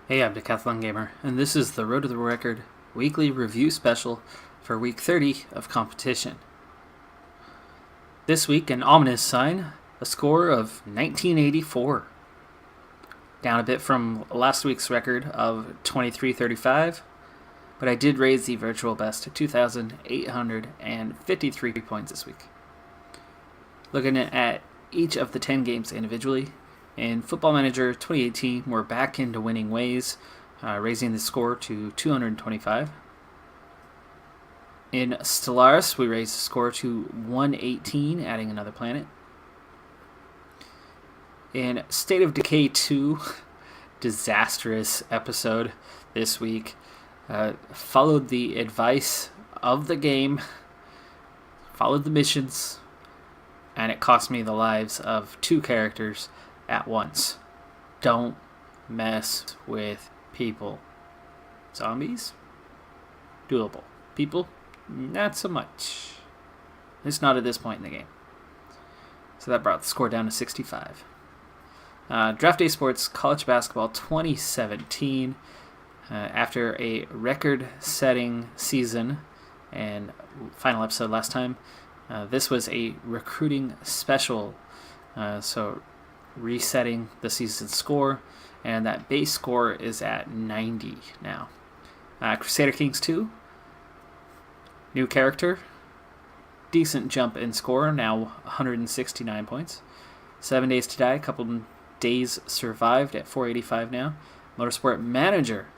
Hey, I'm Decathlon Gamer, and this is the Road to the Record weekly review special for week 30 of competition. This week, an ominous sign, a score of 1984. Down a bit from last week's record of 2335, but I did raise the virtual best to 2,853 points this week. Looking at each of the 10 games individually, in Football Manager 2018, we're back into winning ways, raising the score to 225. In Stellaris, we raised the score to 118, adding another planet. In State of Decay 2, disastrous episode this week, followed the advice of the game, followed the missions, and it cost me the lives of 2 characters at once. Don't mess with people. Zombies? Doable. People? Not so much. At least not at this point in the game. So that brought the score down to 65. Draft Day Sports College Basketball 2017. After a record-setting season and final episode last time, this was a recruiting special. So resetting the season score, and that base score is at 90 now. Crusader Kings 2, new character, decent jump in score, now 169 points. 7 Days to Die, a couple days survived at 485 now. Motorsport Manager,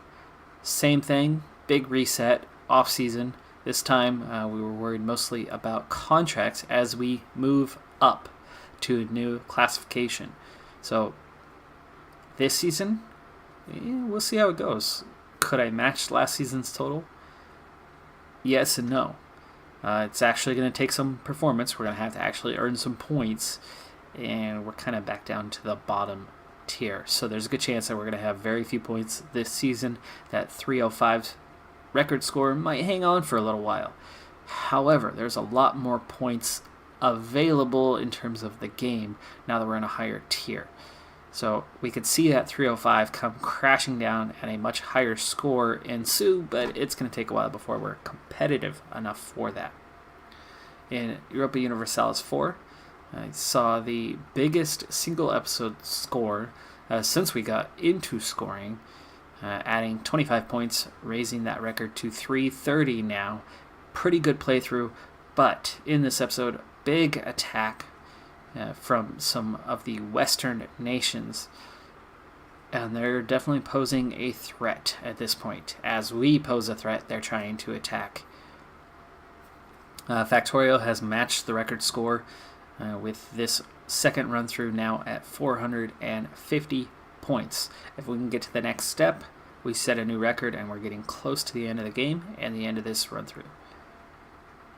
same thing, big reset, off season. This time we were worried mostly about contracts as we move up to a new classification. So this season, we'll see how it goes. Could I match last season's total? Yes and no. It's actually going to take some performance. We're going to have to actually earn some points, and we're kind of back down to the bottom tier. So there's a good chance that we're going to have very few points this season. That 305 record score might hang on for a little while. However, there's a lot more points available in terms of the game now that we're in a higher tier. So we could see that 305 come crashing down and a much higher score ensue, but it's going to take a while before we're competitive enough for that. In Europa Universalis 4, I saw the biggest single episode score since we got into scoring, adding 25 points, raising that record to 330 now. Pretty good playthrough, but in this episode, big attack from some of the Western nations, and they're definitely posing a threat at this point. As we pose a threat, they're trying to attack. Factorio has matched the record score with this second run through now at 450 points. If we can get to the next step, we set a new record, and we're getting close to the end of the game and the end of this run through.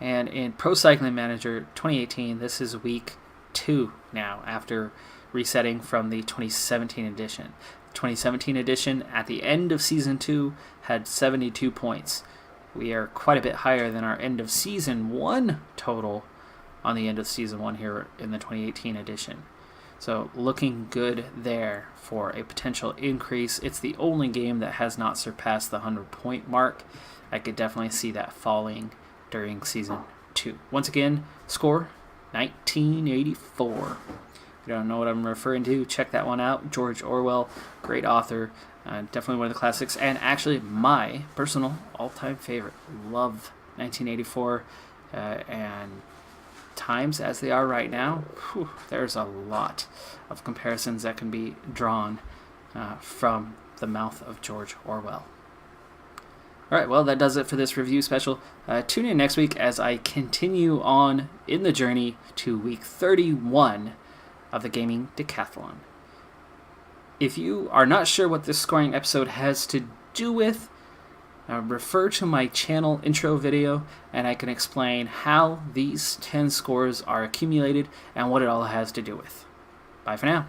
And in Pro Cycling Manager 2018, this is week 2 now, after resetting from the 2017 edition. The 2017 edition at the end of Season 2 had 72 points. We are quite a bit higher than our end of Season 1 total on the end of Season 1 here in the 2018 edition. So looking good there for a potential increase. It's the only game that has not surpassed the 100-point mark. I could definitely see that falling during Season 2. Once again, score 1984. If you don't know what I'm referring to, check that one out. George Orwell, great author, definitely one of the classics, and actually my personal all-time favorite. Love 1984, and times as they are right now, there's a lot of comparisons that can be drawn from the mouth of George Orwell. Alright, well, that does it for this review special. Tune in next week as I continue on in the journey to week 31 of the Gaming Decathlon. If you are not sure what this scoring episode has to do with, refer to my channel intro video, and I can explain how these 10 scores are accumulated and what it all has to do with. Bye for now.